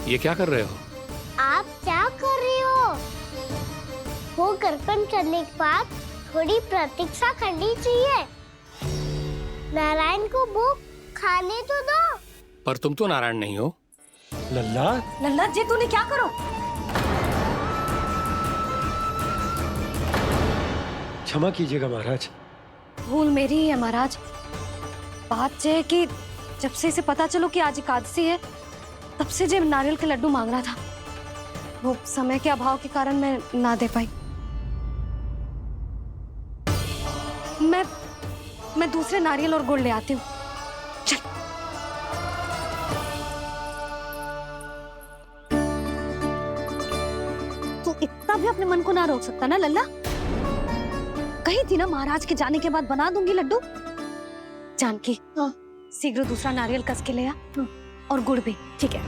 ये क्या कर रहे हो? आप क्या कर रहे हो? वो कर्पण करने के बाद थोड़ी प्रतीक्षा करनी चाहिए। नारायण को भूख खाने तो दो। पर तुम तो नारायण नहीं हो। लल्ला लल्ला जी तूने क्या करो? क्षमा कीजिएगा महाराज। भूल मेरी ही है महाराज। बात यह है कि जब से इसे पता चलो कि आज एकादशी है, तब से जो नारियल के लड्डू मांग रहा था, वो समय के अभाव के कारण मैं ना दे पाई। मैं दूसरे नारियल और गुड़ ले आती हूँ। चल। तू इतना भी अपने मन को ना रोक सकता ना लल्ला? कही थी ना महाराज के जाने के बाद बना दूंगी लड्डू। जानकी, शीघ्र दूसरा नारियल कस के ले आ, और गुड़ भी। ठीक है।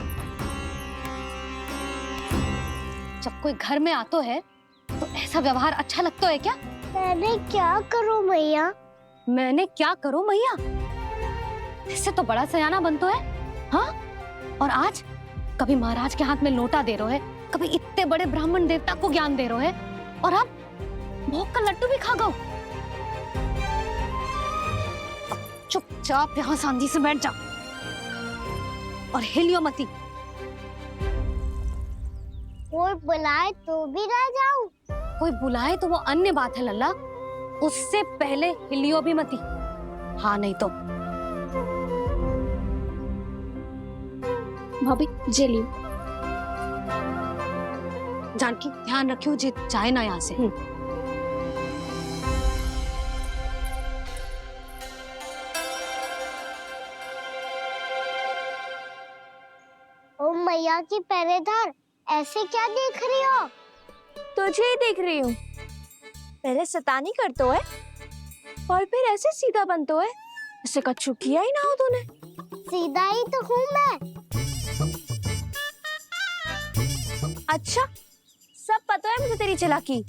जब कोई घर में आतो है तो ऐसा व्यवहार अच्छा लगता है क्या? मैंने क्या करूं मैया? मैंने क्या करूं मैया? इससे तो बड़ा सयाना बनतो है। हाँ? और आज कभी महाराज के हाथ में लोटा दे रहे है, कभी इतने बड़े ब्राह्मण देवता को ज्ञान दे रहे है, और अब भोग का लड्डू भी खा गो। चुपचाप यहाँ सांधी से बैठ जा और हिलियो मती। कोई बुलाए तो भी ना जाऊं? कोई बुलाए तो वो अन्य बात है लल्ला, उससे पहले हिलियो भी मती। हाँ नहीं तो। भाभी जे लियो। जानकी ध्यान रखियो जे जाए ना यहाँ से। ओ मैया की पहरेदार, ऐसे क्या देख रही हो? तुझे ही देख रही हूँ। पहले शैतानी करतो है और फिर ऐसे सीधा बनतो है। ऐसे कछु किया ही ना हो तूने। सीधा ही तो हूँ मैं। अच्छा, सब पता है मुझे तेरी चालाकी।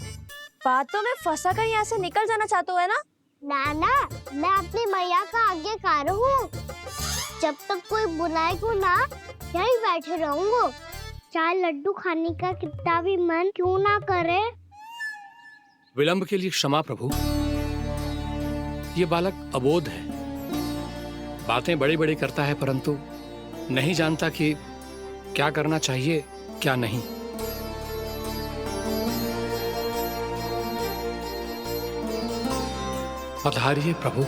बातों में फंसा कर यहाँ से निकल जाना चाहते हो है ना? नाना, मैं अपनी मैया का आज्ञाकार हूँ। जब तक कोई बुलाएगा ना, यहीं बैठे रहूंगा। चाहे लड्डू खाने का कितना भी मन क्यों ना करे। विलंब के लिए क्षमा प्रभु। ये बालक अबोध है, बातें बड़ी बड़ी करता है, परंतु नहीं जानता कि क्या करना चाहिए क्या नहीं। पधारिए प्रभु,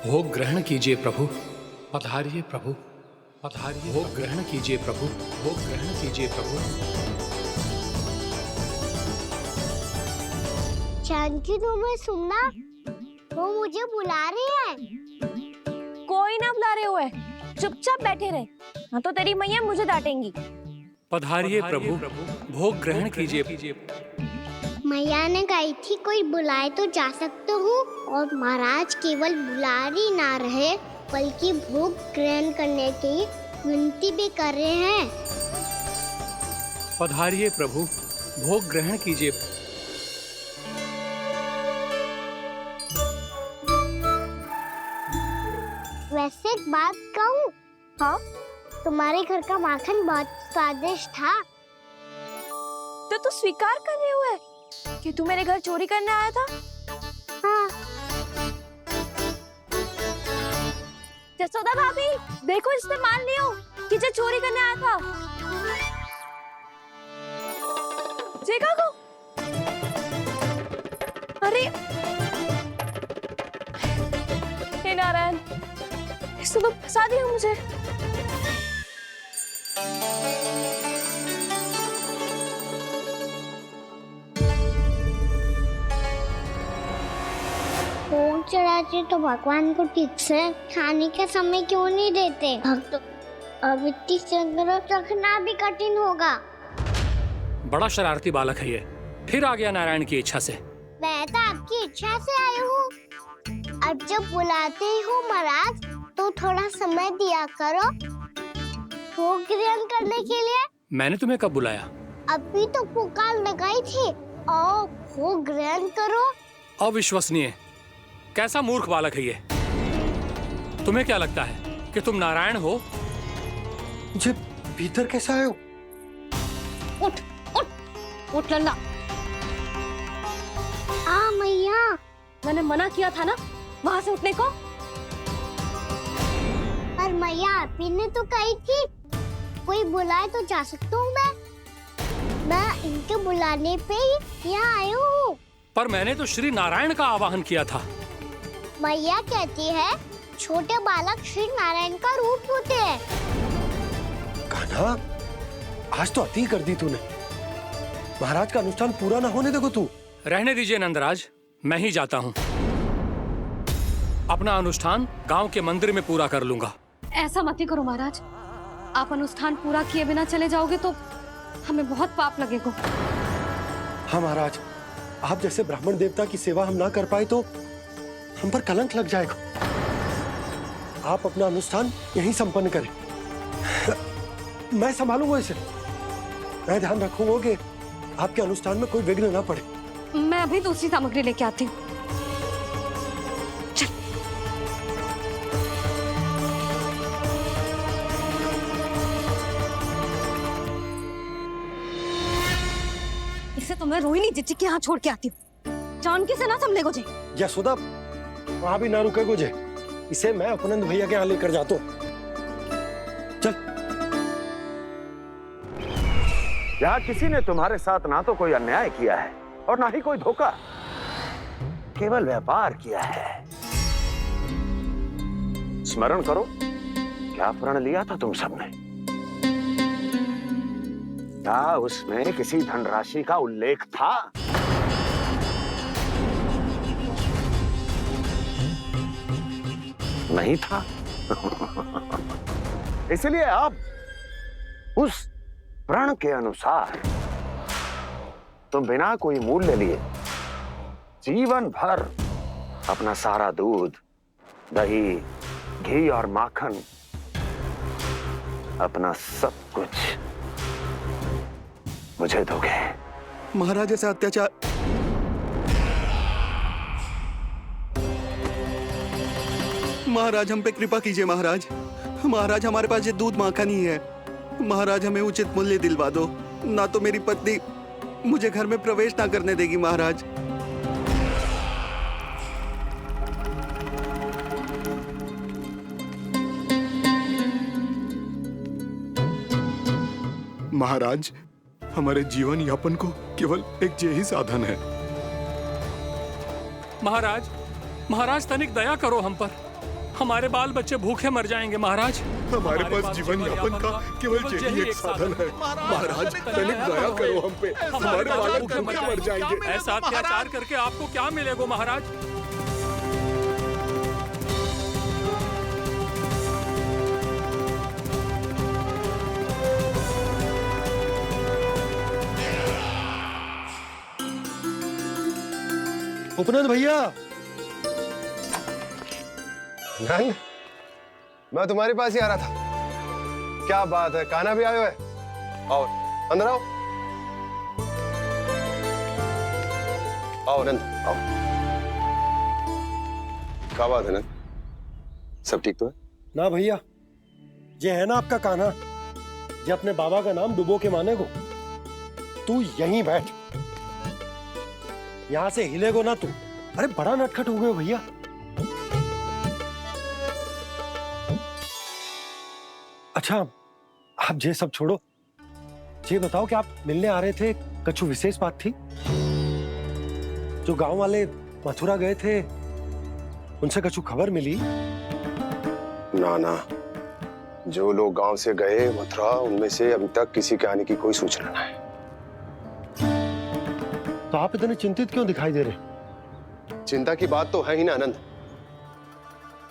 भोग ग्रहण कीजिए प्रभु। पधारिए प्रभु, पधारिए। भोग ग्रहण कीजिए प्रभु, भोग ग्रहण कीजिए प्रभु। जानकी, तुम्हें सुनना? वो मुझे बुला रही है। कोई ना बुला रहे हुए, चुपचाप बैठे रहे, हाँ तो तेरी मैया मुझे डांटेंगी। पधारिए प्रभु, भोग ग्रहण कीजिए। मैया ने कही थी कोई बुलाए तो जा सकते हूँ, और महाराज केवल बुलारी ना रहे बल्कि भोग ग्रहण करने की विनती भी कर रहे हैं। पधारिए प्रभु, भोग ग्रहण कीजिए। वैसे एक बात कहूँ? हाँ? तुम्हारे घर का माखन बहुत स्वादिष्ट था। तो तू स्वीकार कर रहे हुए कि तू मेरे घर चोरी करने आया था? हाँ। जसोदा भाभी, देखो इसने मान लियो कि जो चोरी करने आया था। देखा को? अरे हे नारायण, इसने तो फंसा दिया मुझे। भोग चढ़ाते तो भगवान को ठीक से खाने का समय क्यों नहीं देते? भक्त अब इतनी संग्रह रखना भी कठिन होगा। बड़ा शरारती बालक है ये, फिर आ गया नारायण की इच्छा से। मैं तो आपकी इच्छा से आई हूँ। अब जब बुलाते ही हो महाराज, तो थोड़ा समय दिया करो भोग ग्रहण करने के लिए। मैंने तुम्हें कब बुलाया? अभी तो पुकार लगाई थी, आओ भोग ग्रहण करो। अविश्वसनीय, कैसा मूर्ख बालक है ये। तुम्हें क्या लगता है कि तुम नारायण हो? भीतर कैसे आए हो? उठ उठ उठ लल्ला। मैया। मैंने मना किया था ना वहां से उठने को। पर मैया आप ही ने तो कही थी कोई बुलाए तो जा सकता हूँ मैं इनके बुलाने पे ही यहाँ आई हूँ। पर मैंने तो श्री नारायण का आवाहन किया था। मैया कहती है छोटे बालक श्री नारायण का रूप होते हैं। कान्हा, आज तो अति कर दी तूने। महाराज का अनुष्ठान पूरा ना होने देखो तू। रहने दीजिए नंदराज, मैं ही जाता हूँ। अपना अनुष्ठान गांव के मंदिर में पूरा कर लूंगा। ऐसा मत ही करो महाराज, आप अनुष्ठान पूरा किए बिना चले जाओगे तो हमें बहुत पाप लगेगा। हाँ महाराज, आप जैसे ब्राह्मण देवता की सेवा हम ना कर पाए तो हम पर कलंक लग जाएगा। आप अपना अनुष्ठान यहीं संपन्न करें। मैं संभालूंगा इसे। मैं ध्यान रखूंगा कि आपके अनुष्ठान में कोई विघ्न ना पड़े। मैं अभी दूसरी सामग्री लेके आती हूँ। इसे तो मैं रोहिणी जीजी के यहाँ छोड़ के आती हूँ। जानकी से ना संभले गुजे। यशोदा, वहां भी ना रुके गुजे। इसे मैं अपनंद भैया के यहाँ लेकर जाता हूँ। चल। यहाँ किसी ने तुम्हारे साथ ना तो कोई अन्याय किया है और ना ही कोई धोखा, केवल व्यापार किया है। स्मरण करो, क्या प्रण लिया था तुम सबने? क्या उसमें किसी धनराशि का उल्लेख था? नहीं था। इसलिए अब उस प्रण के अनुसार तुम बिना कोई मूल्य लिए जीवन भर अपना सारा दूध, दही, घी और माखन, अपना सब कुछ मुझे दोगे। महाराज ऐसा अत्याचार। महाराज हम पे कृपा कीजिए महाराज। महाराज हमारे पास ये दूध माखन ही है। महाराज हमें उचित मूल्य दिलवा दो, ना तो मेरी पत्नी मुझे घर में प्रवेश ना करने देगी महाराज। महाराज हमारे जीवन यापन को केवल एक यही साधन है। महाराज, महाराज तनिक दया करो हम पर। हमारे बाल बच्चे भूखे मर जाएंगे महाराज। हमारे पास जीवन यापन का केवल यही एक साधन है। महाराज तनिक दया करो हम पे। हमारे बालक भूखे मर जाएंगे। ऐसा अत्याचार करके आपको क्या मिलेगा महाराज? उपनंद भैया। नंद, मैं तुम्हारे पास ही आ रहा था। क्या बात है, कान्हा भी आयो है? आओ अंदर आओ। आओ नंद आओ। क्या बात है नंद, सब ठीक तो है? ना भैया, ये है ना आपका कान्हा, ये अपने बाबा का नाम डुबो के माने को। तू यहीं बैठ, यहां से हिलेगो ना तू। अरे बड़ा नटखट हो गए भैया। अच्छा आप ये सब छोड़ो, ये बताओ कि आप मिलने आ रहे थे, कछु विशेष बात थी? जो गांव वाले मथुरा गए थे उनसे कछु खबर मिली? ना ना, जो लोग गांव से गए मथुरा, उनमें से अभी तक किसी के आने की कोई सूचना नहीं। तो आप इतने चिंतित क्यों दिखाई दे रहे? चिंता की बात तो है ही ना आनंद।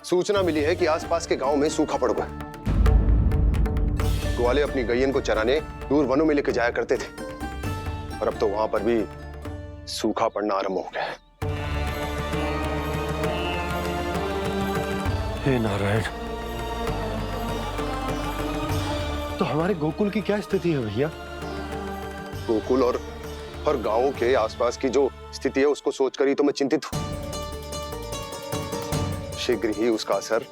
सूचना मिली है कि आसपास के गांव में सूखा पड़ गया। ग्वाले अपनी गैयन को चराने दूर वनों में लेके जाया करते थे, और अब तो वहां पर भी सूखा पड़ना आरंभ हो गया है। हे नारायण, तो हमारे गोकुल की क्या स्थिति है भैया? गोकुल और गांवों के आसपास की जो स्थिति है उसको सोचकर ही तो मैं चिंतित हूं। शीघ्र ही उसका असर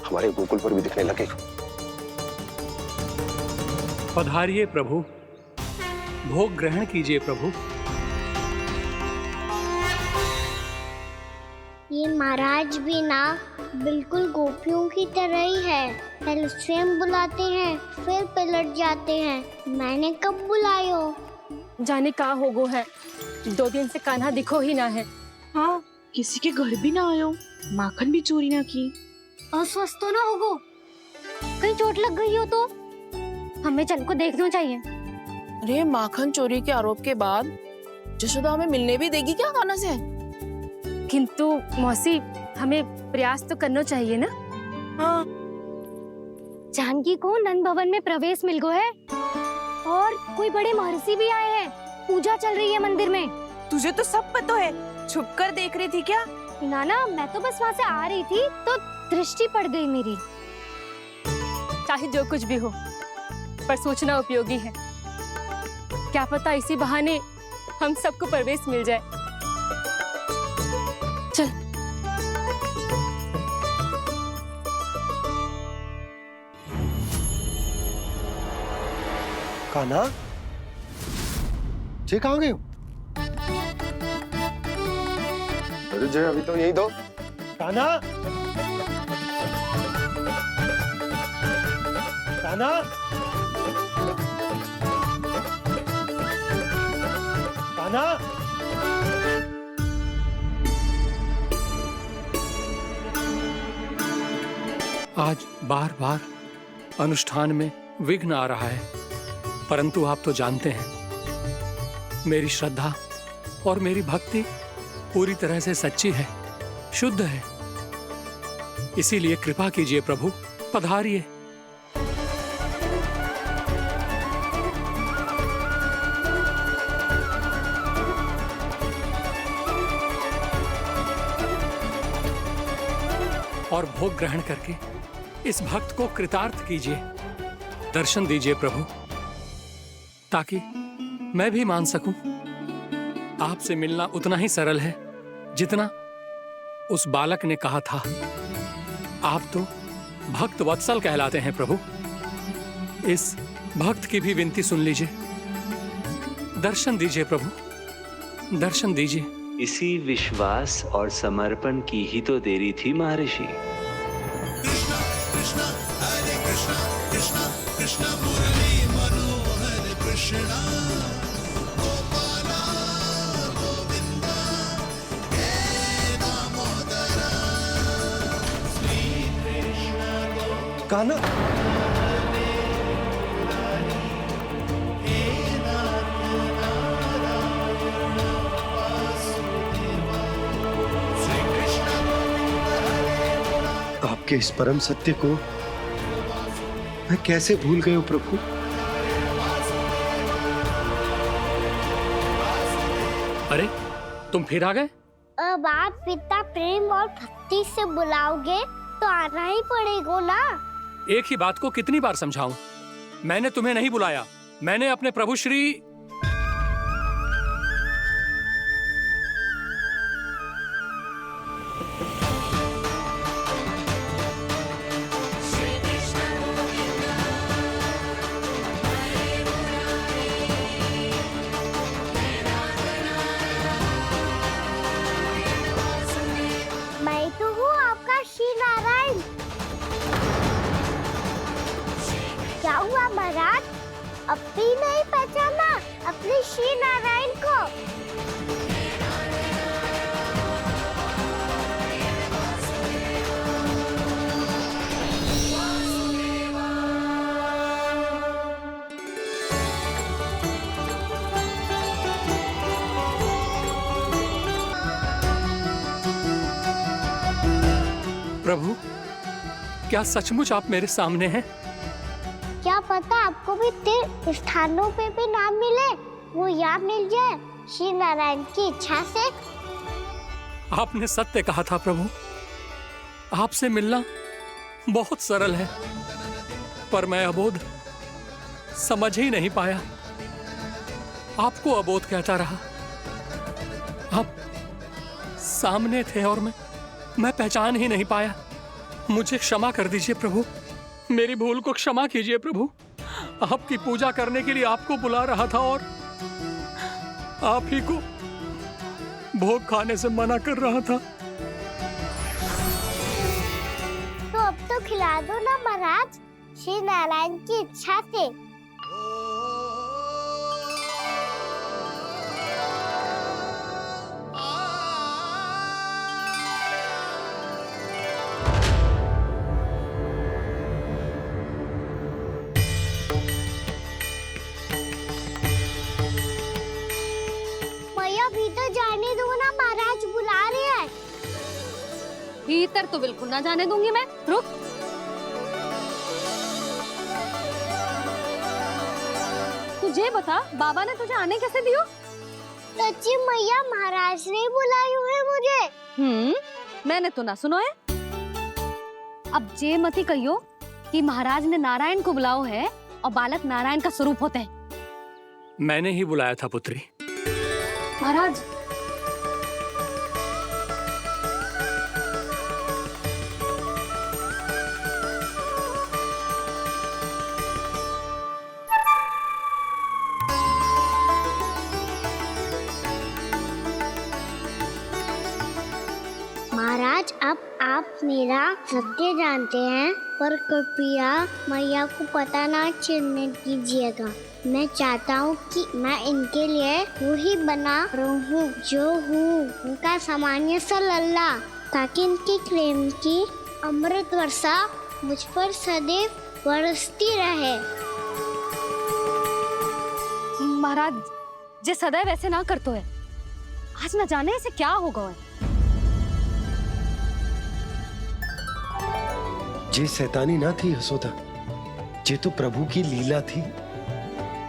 हमारे गोकुल पर भी दिखने लगेगा। पधारिए प्रभु, भोग ग्रहण कीजिए प्रभु। ये महाराज भी ना बिल्कुल गोपियों की तरह ही है। पहले स्वयं बुलाते हैं, फिर पलट जाते हैं। मैंने कब बुलाई हो? जाने का होगो है, 2 दिन से कान्हा दिखो ही ना है। हाँ, किसी के घर भी ना आयो, माखन भी चोरी ना की। अस्वस्थ तो ना होगो, कहीं चोट लग गई हो तो हमें चल को देखना चाहिए। अरे माखन चोरी के आरोप के बाद जशोदा हमें मिलने भी देगी क्या कान्हा से? किंतु मौसी, हमें प्रयास तो करना चाहिए ना। हाँ, जानकी को नंद भवन में प्रवेश मिल गो है और कोई बड़े महर्षि भी आए हैं। पूजा चल रही है मंदिर में। तुझे तो सब पता है, छुप कर देख रही थी क्या? ना, मैं तो बस वहाँ से आ रही थी तो दृष्टि पड़ गई मेरी। चाहे जो कुछ भी हो, पर सोचना उपयोगी है। क्या पता इसी बहाने हम सबको प्रवेश मिल जाए। चल। कान्हा, जे कहाँ गए हो? अरे जय, अभी तो यही दो। कान्हा, कान्हा, कान्हा। आज बार बार अनुष्ठान में विघ्न आ रहा है, परंतु आप तो जानते हैं मेरी श्रद्धा और मेरी भक्ति पूरी तरह से सच्ची है, शुद्ध है। इसीलिए कृपा कीजिए प्रभु, पधारिए। और भोग ग्रहण करके इस भक्त को कृतार्थ कीजिए। दर्शन दीजिए प्रभु, ताकि मैं भी मान सकूं। आपसे मिलना उतना ही सरल है जितना उस बालक ने कहा था। आप तो भक्त वत्सल कहलाते हैं प्रभु। इस भक्त की भी विनती सुन लीजिए। दर्शन दीजिए प्रभु, दर्शन दीजिए। इसी विश्वास और समर्पण की ही तो देरी थी महर्षि। कान्हा, आपके इस परम सत्य को मैं कैसे भूल गया हूं प्रभु। अरे, तुम फिर आ गए? अब आप इतना प्रेम और भक्ति से बुलाओगे तो आना ही पड़ेगा ना। एक ही बात को कितनी बार समझाऊं? मैंने तुम्हें नहीं बुलाया, मैंने अपने प्रभु श्री मैं तो हूँ आपका श्री नारायण। क्या हुआ महाराज, अब भी नहीं पहचाना अपने श्री नारायण को? प्रभु, क्या सचमुच आप मेरे सामने हैं? क्या पता आपको भी तीर्थ स्थानों पे भी नाम मिले, वो यहाँ मिल जाए श्री नारायण की इच्छा से। आपने सत्य कहा था प्रभु, आपसे मिलना बहुत सरल है, पर मैं अबोध समझ ही नहीं पाया। आपको अबोध कहता रहा। आप सामने थे और मैं पहचान ही नहीं पाया। मुझे क्षमा कर दीजिए प्रभु, मेरी भूल को क्षमा कीजिए प्रभु। आपकी पूजा करने के लिए आपको बुला रहा था और आप ही को भोग खाने से मना कर रहा था। तो अब तो खिला दो ना महाराज, श्री नारायण की इच्छा से। मैया भीतर जाने दो ना, महाराज बुला रहे हैं। भीतर तो बिल्कुल ना जाने दूंगी मैं। रुक। तुझे बता, बाबा ने तुझे आने कैसे दियो? सच्ची मैया, महाराज ने बुलाई हुई मुझे। मैंने तो ना सुनो है। अब जे मती कहियो कि महाराज ने नारायण को बुलाओ है और बालक नारायण का स्वरूप होते हैं। मैंने ही बुलाया था पुत्री। महाराज, महाराज अब आप मेरा सत्य जानते हैं, पर कृपया मैया को पता ना चलने दीजिएगा। मैं चाहता हूँ कि मैं इनके लिए वही बना रहूँ जो हूँ, उनका सामान्य सा लल्ला, ताकि इनके प्रेम की अमृत वर्षा मुझ पर सदैव बरसती रहे। महाराज जे सदैव ऐसे ना करतो है, आज न जाने इसे क्या होगा है। जे शैतानी ना थी यशोदा, जे तो प्रभु की लीला थी।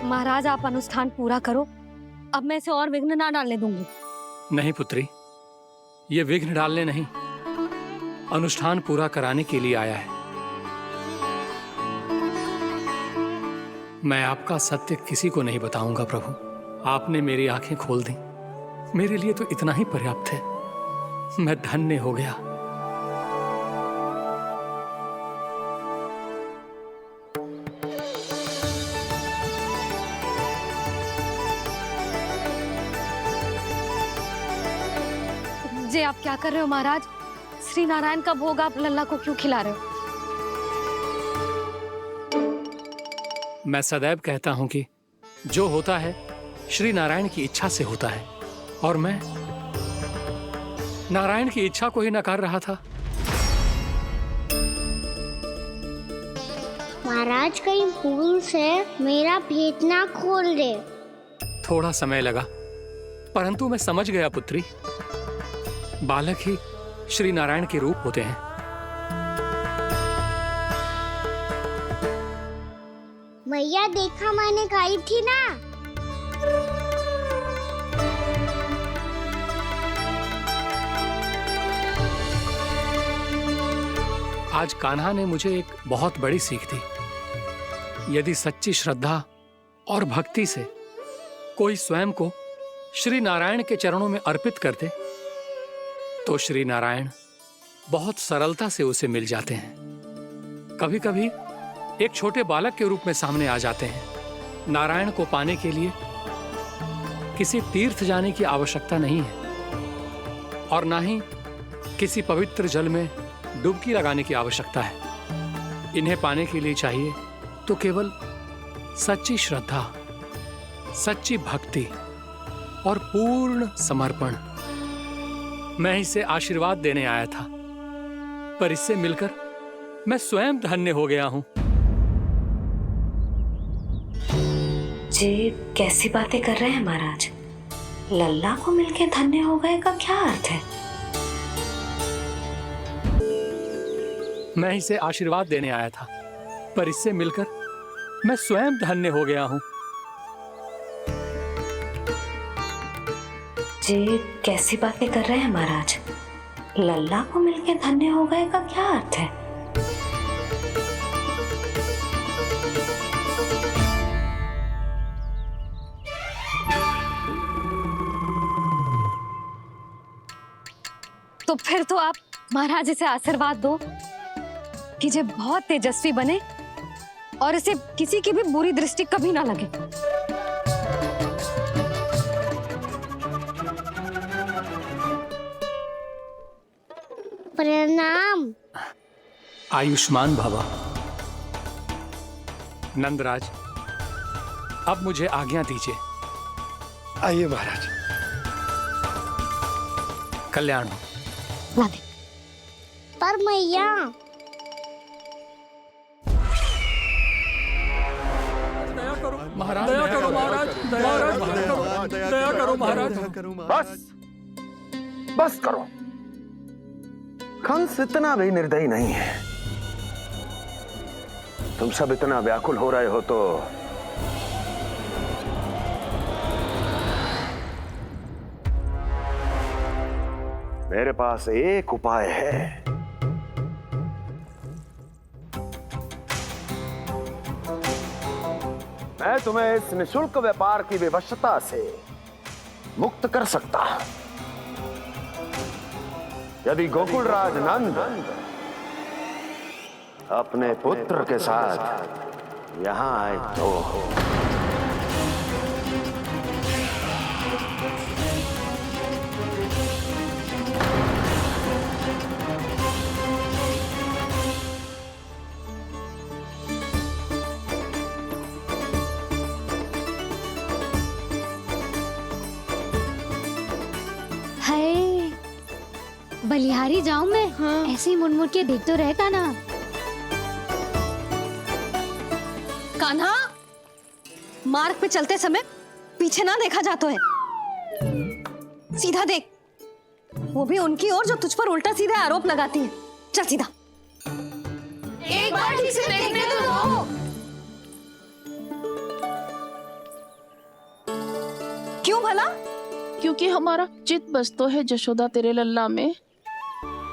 महाराज आप अनुष्ठान पूरा करो, अब मैं इसे और विघ्न ना डालने दूंगी। नहीं पुत्री, ये विघ्न डालने नहीं, अनुष्ठान पूरा कराने के लिए आया है। मैं आपका सत्य किसी को नहीं बताऊंगा प्रभु। आपने मेरी आंखें खोल दी, मेरे लिए तो इतना ही पर्याप्त है। मैं धन्य हो गया। जे आप क्या कर रहे हो महाराज? श्री नारायण का भोग आप लल्ला को क्यों खिला रहे हो? मैं सदैव कहता हूं कि जो होता है श्री नारायण की इच्छा से होता है, और मैं नारायण की इच्छा को ही नकार रहा था। महाराज कहीं भूल से मेरा भेद ना खोल दे। थोड़ा समय लगा, परंतु मैं समझ गया पुत्री। बालक ही श्री नारायण के रूप होते हैं। मैया देखा, मैंने गाई थी ना। आज कान्हा ने मुझे एक बहुत बड़ी सीख दी। यदि सच्ची श्रद्धा और भक्ति से कोई स्वयं को श्री नारायण के चरणों में अर्पित कर दे, तो श्री नारायण बहुत सरलता से उसे मिल जाते हैं। कभी कभी एक छोटे बालक के रूप में सामने आ जाते हैं। नारायण को पाने के लिए किसी तीर्थ जाने की आवश्यकता नहीं है, और ना ही किसी पवित्र जल में डुबकी लगाने की आवश्यकता है। इन्हें पाने के लिए चाहिए तो केवल सच्ची श्रद्धा, सच्ची भक्ति और पूर्ण समर्पण। मैं इसे आशीर्वाद देने आया था, पर इससे मिलकर मैं स्वयं धन्य हो गया हूं। जी कैसी बातें कर रहे हैं महाराज? लल्ला को मिलके धन्य हो गए का क्या अर्थ है? मैं इसे आशीर्वाद देने आया था, पर इससे मिलकर मैं स्वयं धन्य हो गया हूं। जी कैसी बातें कर रहे हैं महाराज? लल्ला को मिलके धन्य हो गए का क्या अर्थ है? तो फिर तो आप महाराज से आशीर्वाद दो कि जे बहुत तेजस्वी बने और इसे किसी की भी बुरी दृष्टि कभी ना लगे। प्रणाम। आयुष्मान भव। नंदराज, अब मुझे आज्ञा दीजिए। आइए महाराज। कल्याण हो। राधे। पर मैया, महाराज दया करो, महाराज दया करो महाराज। बस बस करो। कंस इतना भी निर्दयी नहीं है। तुम सब इतना व्याकुल हो रहे हो तो मेरे पास एक उपाय है। मैं तुम्हें इस निशुल्क व्यापार की विवशता से मुक्त कर सकता हूं। यदि गोकुलराज नंद अपने पुत्र के साथ यहां आए तो हाय, बलिहारी जाऊं मैं? हाँ। ऐसे ही मुड़ के देख तो रहता ना। कान्हा, मार्ग पे चलते समय पीछे ना देखा जाता है। सीधा देख, वो भी उनकी ओर जो तुझ पर उल्टा सीधा आरोप लगाती है। चल सीधा। एक बार ठीक से देखने तो दो। क्यों भला? क्योंकि हमारा चित्त बसतो है जशोदा तेरे लल्ला में।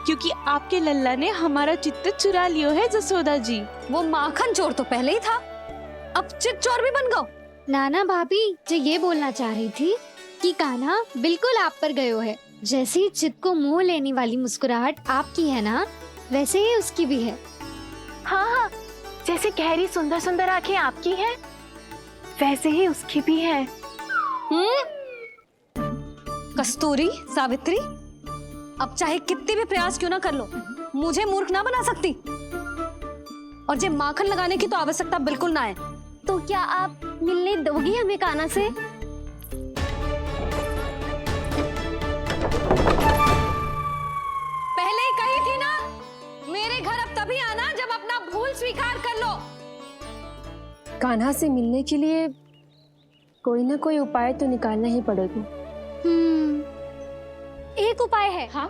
क्योंकि आपके लल्ला ने हमारा चित्त चुरा लियो है जसोदा जी। वो माखन चोर तो पहले ही था, अब चित्त चोर भी बन गो। नाना भाभी जो ये बोलना चाह रही थी कि कान्हा बिल्कुल आप पर गयो है। जैसे ही चित्त को मोह लेने वाली मुस्कुराहट आपकी है ना, वैसे ही उसकी भी है। हाँ हाँ, जैसे गहरी सुंदर सुंदर आंखें आपकी हैं, वैसे ही उसकी भी है। कस्तूरी, सावित्री, अब चाहे कितने भी प्रयास क्यों ना कर लो, मुझे मूर्ख ना बना सकती। और जे माखन लगाने की तो आवश्यकता बिल्कुल ना है। तो क्या आप मिलने दोगी हमें कान्हा से? पहले ही कही थी ना, मेरे घर अब तभी आना जब अपना भूल स्वीकार कर लो। कान्हा से मिलने के लिए कोई ना कोई उपाय तो निकालना ही पड़ेगा। एक उपाय है। हाँ?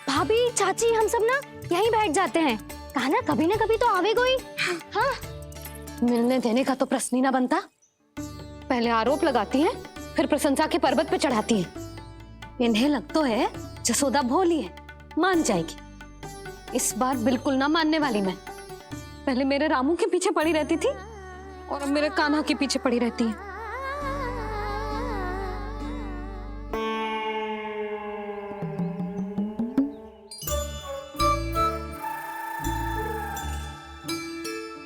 भाभी, चाची, हम सब ना यहीं बैठ जाते हैं। कान्हा कभी ना कभी तो आवेगा ही। हाँ। मिलने देने का तो प्रश्न ही ना बनता। पहले आरोप लगाती हैं, फिर प्रशंसा के पर्वत पे चढ़ाती हैं। इन्हें लगता है जसोदा भोली है, मान जाएगी। इस बार बिल्कुल ना मानने वाली मैं। पहले मेरे रामू के पीछे पड़ी रहती थी और अब मेरे कान्हा के पीछे पड़ी रहती है।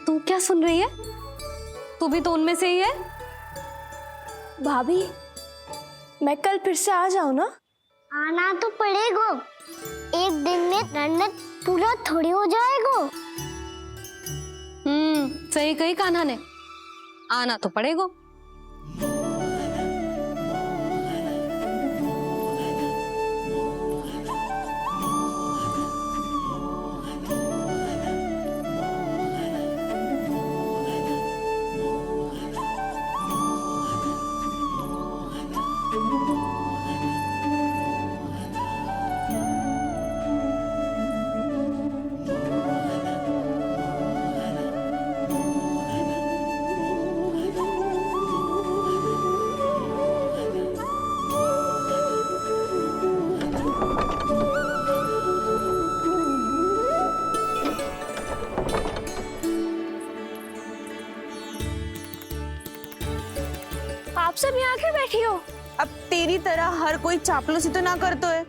तू क्या सुन रही है? तू भी तो उनमें से ही है। भाभी, मैं कल फिर से आ जाऊं ना? आना तो पड़ेगा। एक दिन में रन्नत पूरा थोड़ी हो जाएगा। सही कही कान्हा ने, आना तो पड़ेगा। आप सब यहाँ क्यों बैठी हो? अब तेरी तरह हर कोई चापलूसी तो ना करतो है,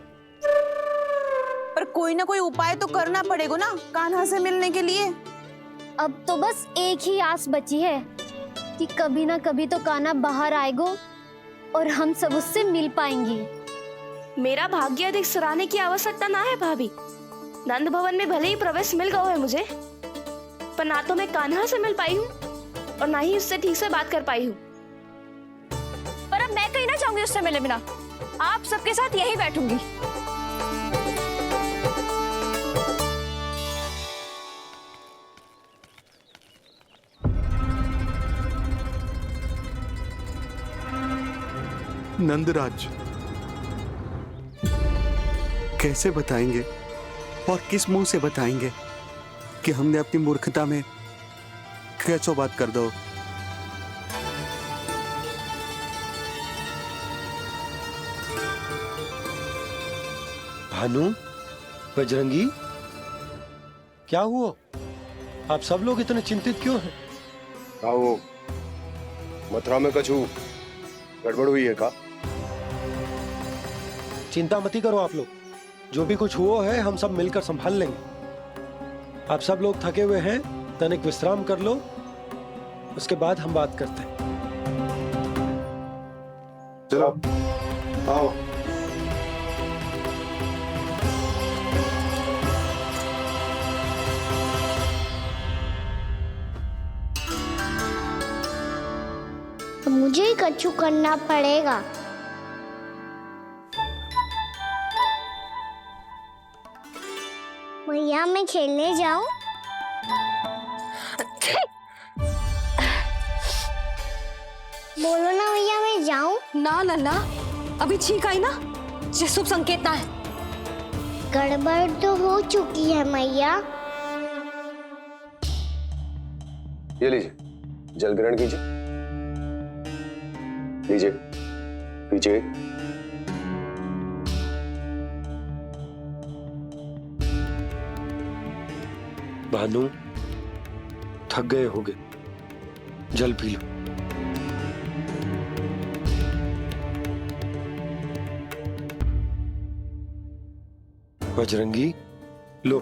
पर कोई ना कोई उपाय तो करना पड़ेगा ना कान्हा से मिलने के लिए। अब तो बस एक ही आस बची है कि कभी ना कभी तो कान्हा बाहर आएगो और हम सब उससे मिल पाएंगे। मेरा भाग्य अधिक सराहने की आवश्यकता ना है भाभी। नंद भवन में भले ही प्रवेश मिल गया है मुझे, पर ना तो मैं कान्हा से मिल पाई हूँ और ना ही उससे ठीक से बात कर पाई हूँ। पर अब मैं कहीं ना चाहूंगी उससे मिले बिना। आप सबके साथ यही बैठूंगी। नंदराज, कैसे बताएंगे और किस मुंह से बताएंगे कि हमने अपनी मूर्खता में कैसो बात कर दो। भानु, बजरंगी, क्या हुआ? आप सब लोग इतने चिंतित क्यों हैं? आओ, मथुरा में कछु गड़बड़ हुई है का? चिंता मत करो आप लोग, जो भी कुछ हुआ है हम सब मिलकर संभाल लेंगे। आप सब लोग थके हुए हैं, तनिक विश्राम कर लो, उसके बाद हम बात करते हैं। चलो आओ। मुझे ही कछु करना पड़ेगा। मैया, मैं खेलने जाऊं? बोलो ना मैया, मैं जाऊं? ना लल्ला, अभी छींक आई ना, ये शुभ संकेत ना है। गड़बड़ तो हो चुकी है मैया। ये लीजिए, जल ग्रहण कीजिए। लीजिए, पीछे। भानु, थक गए होगे, जल पी लो। बजरंगी, लो।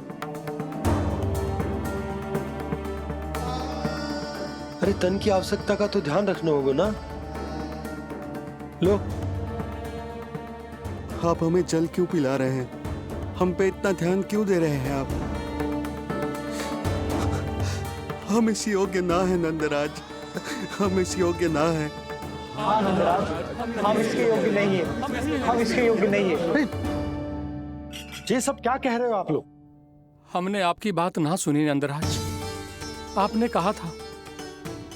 अरे तन की आवश्यकता का तो ध्यान रखना होगा ना, लो। आप हमें जल क्यों पिला रहे हैं? हम पे इतना ध्यान क्यों दे रहे हैं आप? हम इस योग्य ना है नंदराज, हम इस योग्य ना है। हाँ नंदराज, हम इसके योग्य नहीं है, हम इसके योग्य नहीं है। ये सब क्या कह रहे हो आप लोग? हमने आपकी बात ना सुनी नंदराज। आपने कहा था,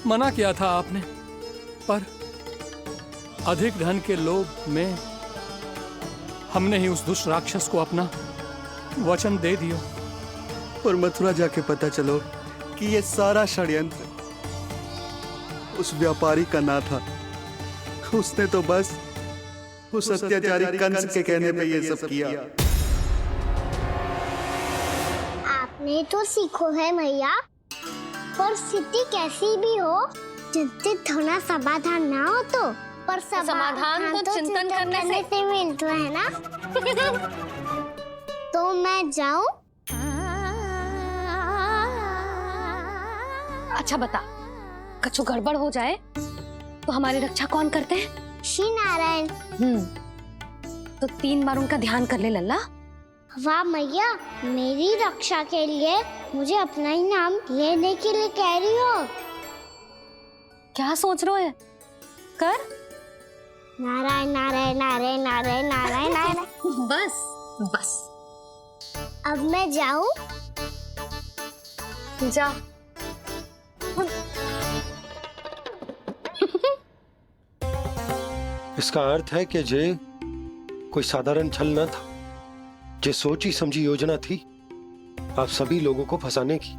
मना किया था आपने, पर अधिक धन के लोभ में हमने ही उस दुष्ट राक्षस को अपना वचन दे दिया। और मथुरा जाके पता चलो कि ये सारा षड्यंत्र उस व्यापारी का ना था। उसने तो बस उस अत्याचारी कंस के कहने पे ये सब किया। आपने तो सीखो है मैया, पर स्थिति कैसी भी हो, चिंतित होना समाधान ना हो तो, पर समाधान तो चिंतन करने से मिलता है ना। तो मैं जाऊं? अच्छा बता, कछु गड़बड़ हो जाए तो हमारी रक्षा कौन करते हैं? श्री नारायण। तो 3 बार उनका ध्यान कर ले लल्ला। वाह मैया, मेरी रक्षा के लिए मुझे अपना ही नाम लेने के लिए कह रही हो? क्या सोच रहे हो? कर। नारायण नारायण नारायण नारायण नारायण नारायण। बस बस, अब मैं जाऊं? जा। इसका अर्थ है कि जे कोई साधारण छल न था, जे सोची समझी योजना थी आप सभी लोगों को फंसाने की।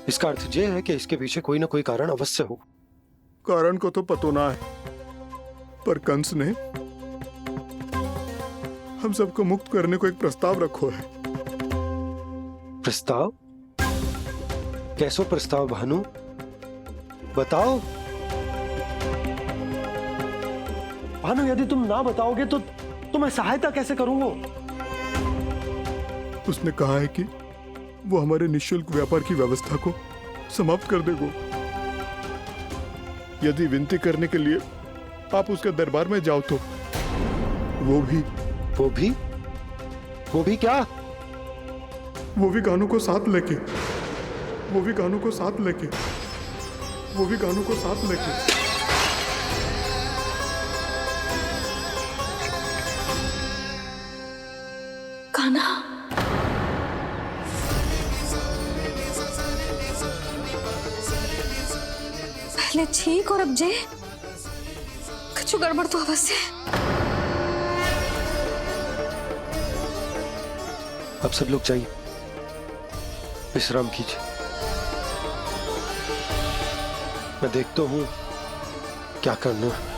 इसका अर्थ ये है कि इसके पीछे कोई ना कोई कारण अवश्य हो। कारण को तो पतो ना है, पर कंस ने हम सबको मुक्त करने को एक प्रस्ताव रखो है। प्रस्ताव? कैसो प्रस्ताव भानु, बताओ। भानु, यदि तुम ना बताओगे तो मैं सहायता कैसे करूंगा? उसने कहा है कि वो हमारे निःशुल्क व्यापार की व्यवस्था को समाप्त कर देगा। यदि विनती करने के लिए आप उसके दरबार में जाओ तो वो भी क्या? वो भी कानों को साथ लेके कान्हा, पहले ठीक और अब जे कुछ गड़बड़ तो अवश्य है। अब सब लोग जाइए, विश्राम कीजिए। मैं देखता हूं क्या करना है।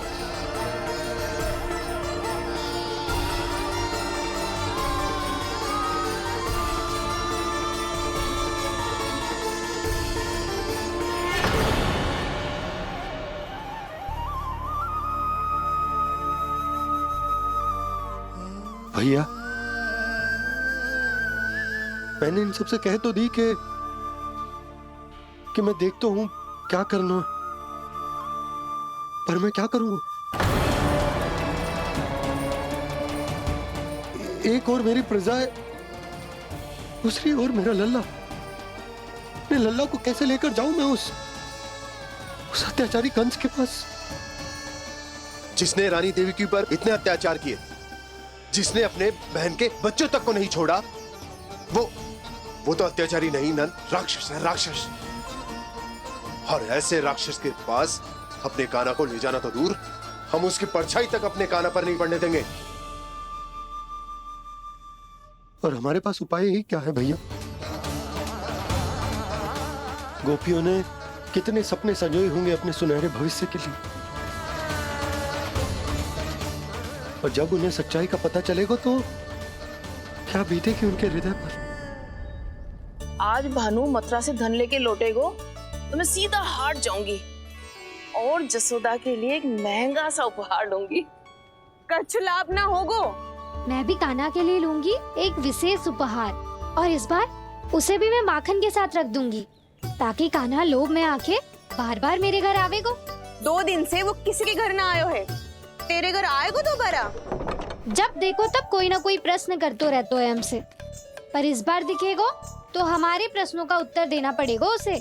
भैया, मैंने इन सबसे कह तो दी कि मैं देखता हूं क्या करना, पर मैं क्या करूंगा? एक और मेरी प्रजा है, दूसरी ओर मेरा लल्ला। मैं लल्ला को कैसे लेकर जाऊं मैं उस अत्याचारी कंस के पास? जिसने रानी देवी के ऊपर इतने अत्याचार किए, जिसने अपने बहन के बच्चों तक को नहीं छोड़ा, वो तो अत्याचारी नहीं नंद, राक्षस है, राक्षस। और ऐसे राक्षस के पास अपने कान्हा को ले जाना तो दूर, हम उसकी परछाई तक अपने कान्हा पर नहीं पड़ने देंगे। और हमारे पास उपाय ही क्या है भैया? गोपियों ने कितने सपने संजोए होंगे अपने सुनहरे भविष्य के लिए, और जब उन्हें सच्चाई का पता चलेगा तो क्या बीतेगी उनके हृदय पर? आज भानु मथुरा से धन लेके लौटेगो तो मैं सीधा हाट जाऊंगी और जसोदा के लिए एक महंगा सा उपहार दूंगी। कछु लाभ ना होगो। मैं भी कान्हा के लिए लूंगी एक विशेष उपहार, और इस बार उसे भी मैं माखन के साथ रख दूंगी, ताकि कान्हा लोभ में आके बार बार मेरे घर आवेगो। 2 दिन से वो किसी के घर ना आयो है, तेरे घर आएगो दोबारा? जब देखो तब कोई ना कोई प्रश्न करते रहते है हमसे, पर इस बार दिखेगो तो हमारे प्रश्नों का उत्तर देना पड़ेगा उसे।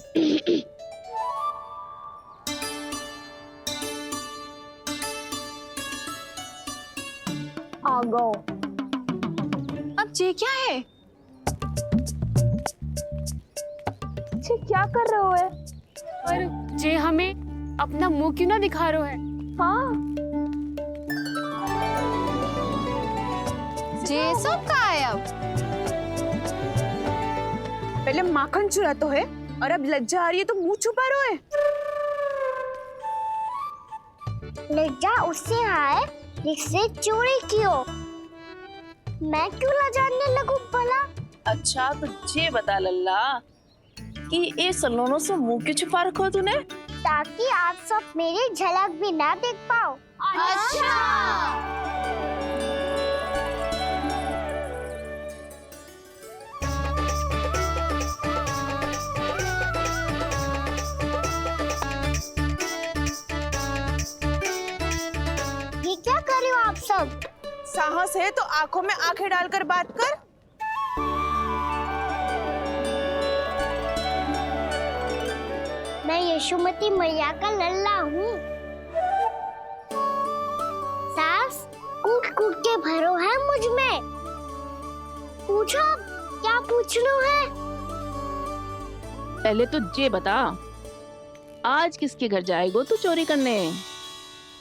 आ गो। अब ये क्या है? ये क्या कर रहे हो है? पर जे हमें अपना मुंह क्यों ना दिखा रहे है? हाँ, जे सब का है अब? पहले माखन चुरा तो है और अब लज्जा आ रही है तो मुंह छुपा रहे है। लज्जा उससे है जिससे चोरी की हो। मैं क्यों लजाने लगूं भला? अच्छा तो ये बता लल्ला कि ये सलोनों से मुंह क्यों छुपा रखो तूने? ताकि आप सब मेरी झलक भी ना देख पाओ। अच्छा। ये क्या कर रहे हो आप सब? साहस है तो आंखों में आंखें डालकर बात कर। मैं यशोमती मैया का लल्ला हूँ। सास कूट कूट के भरो है मुझ में। पूछो क्या पूछना है? पहले तो ये बता, आज किसके घर जाएगो तू चोरी करने?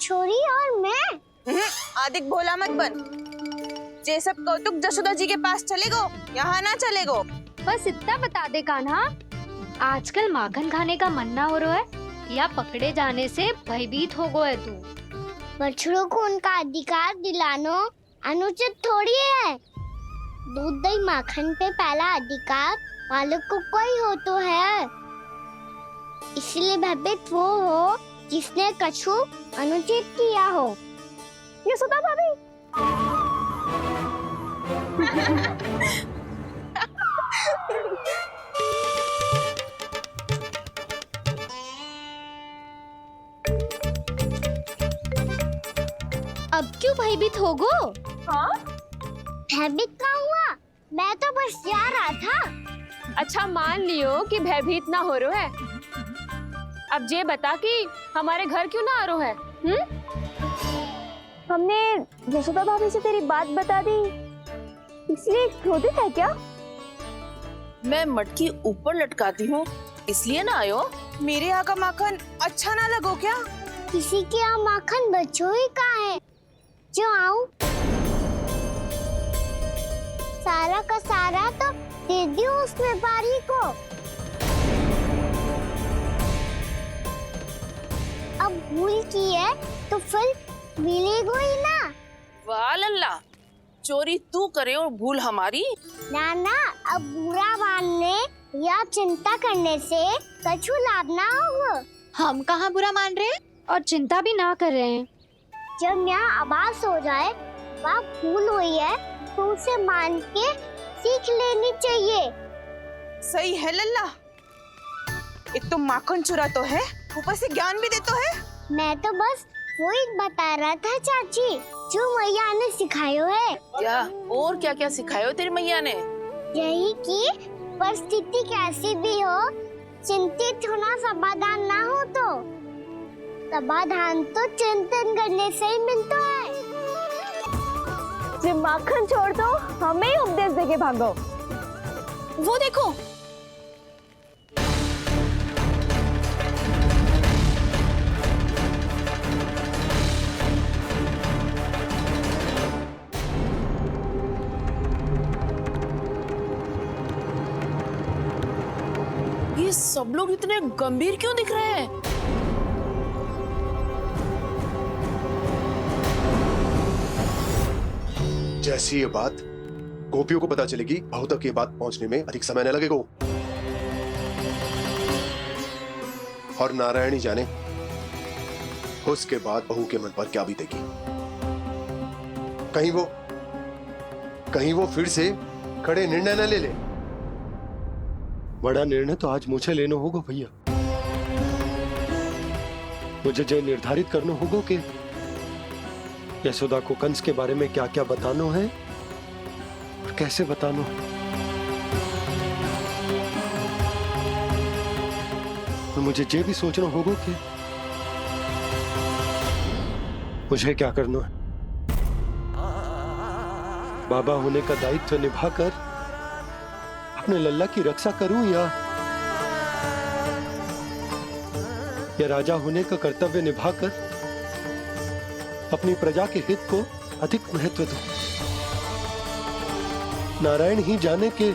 छोरी और मैं? आदिक भोला मत बन। ये सब कौतुक जशोदा जी के पास चलेगो, यहाँ ना चलेगो। बस इतना बता दे कान्हा, आजकल माखन खाने का मन ना हो रहा है या पकड़े जाने से भयभीत हो गए तू? बछड़ों को उनका अधिकार दिलाना अनुचित थोड़ी है। दूध दही माखन पे पहला अधिकार मालिक को कोई हो तो है। इसलिए भयभीत वो हो जिसने कछु अनुचित किया हो। ये सुधा भाभी। अब क्यों भयभीत हो गो? हाँ भयभीत का हुआ? मैं तो बस जा रहा था। अच्छा मान लियो कि भयभीत ना हो रहा है। अब ये बता कि हमारे घर क्यों ना आ रहा है? हमने यशोदा भाभी से तेरी बात बता दी, इसलिए क्रोधित है क्या? मैं मटकी ऊपर लटकाती हूँ इसलिए ना आयो। मेरे यहाँ का माखन अच्छा ना लगो क्या? किसी के यहाँ माखन बच्चों ही कहाँ है जो आऊं? सारा का सारा तो दे दियो उस व्यापारी को। अब भूल की है तो फिर मिलेगो ही ना। वाह लल्ला, चोरी तू करे और भूल हमारी। ना ना, अब बुरा मानने या चिंता करने से कछु लाभ ना होगा। हम कहाँ बुरा मान रहे हैं और चिंता भी ना कर रहे हैं। जब यहाँ आभास हो जाए वहाँ भूल हुई है तो उसे मान के सीख लेनी चाहिए। सही है लल्ला, एक तो माखन चुरा तो है, ऊपर से ज्ञान भी देता है। मैं तो बस वही बता रहा था चाची जो मैया ने सिखायो है। क्या और क्या क्या सिखायो तेरी मैया ने? यही कि परिस्थिति कैसी भी हो, चिंतित होना समाधान ना हो तो समाधान तो चिंतन करने से ही मिलता है। जब माखन छोड़ दो हमें ही उपदेश देके भागो। वो देखो, ये सब लोग इतने गंभीर क्यों दिख रहे हैं? जैसी ये बात गोपियों को पता चलेगी, बहू तक ये बात पहुंचने में अधिक समय न लगेगा। और नारायण ही जाने उसके बाद बहू के मन पर क्या बीतेगी। कहीं वो फिर से खड़े निर्णय न ले ले। बड़ा निर्णय तो आज मुझे लेना होगा भैया। मुझे जो निर्धारित करना होगा कि यशोदा को कंस के बारे में क्या क्या बताना है और कैसे बताना है। और मुझे ये भी सोचना होगा कि मुझे क्या करना है। बाबा होने का दायित्व निभाकर अपने लल्ला की रक्षा करूं या राजा होने का कर्तव्य निभाकर अपनी प्रजा के हित को अधिक महत्व दूं। नारायण ही जाने के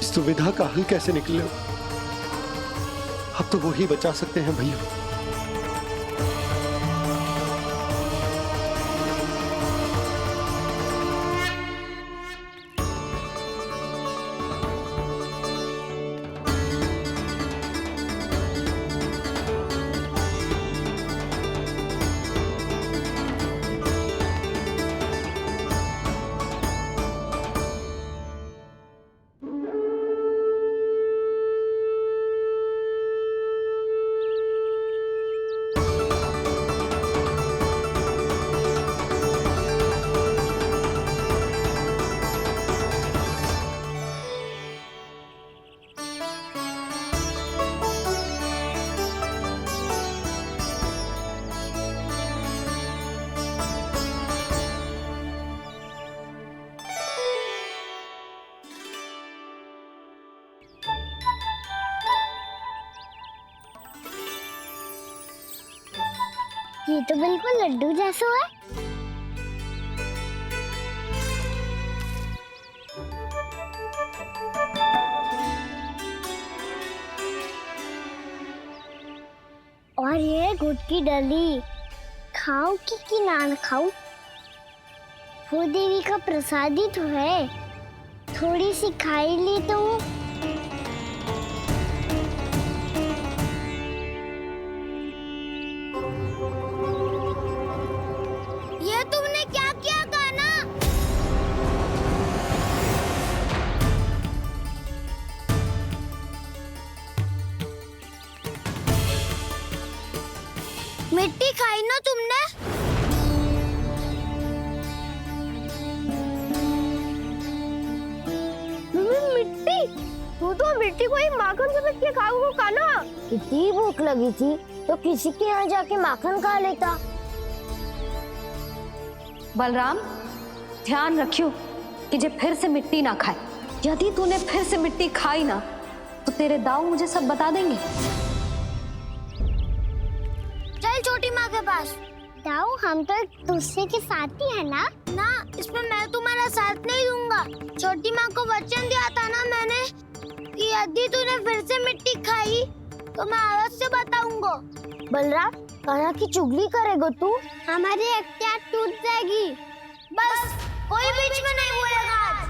इस दुविधा का हल कैसे निकले। अब तो वो ही बचा सकते हैं भैया। ये तो बिल्कुल लड्डू जैसा है। और ये गुड़ की डली खाऊं कि ना खाऊं? वो देवी का प्रसाद ही तो है, थोड़ी सी खाई ली तो। ये तुमने क्या किया कान्हा? मिट्टी खाई ना तुमने? मिट्टी? तू तो मिट्टी को ही माखन से मिट्टी खाओ खाना। इतनी भूख लगी थी तो किसी के यहाँ जाके माखन खा लेता। बलराम, ध्यान रखियो कि जे फिर से मिट्टी ना खाए। यदि तूने फिर से मिट्टी खाई ना तो तेरे दाऊ मुझे सब बता देंगे। चल छोटी माँ के पास। दाऊ, हम तो एक दूसरे के साथी है ना? ना, इसमें मैं तुम्हारा साथ नहीं दूंगा। छोटी माँ को वचन दिया था ना मैंने कि यदि तूने फिर से मिट्टी खाई तो मैं अवश्य बताऊंगा। बलराम, कान्हा की चुगली करेगा तू? हमारी अख्तियार टूट जाएगी। बस कोई बीच में नहीं बोलेगा आज।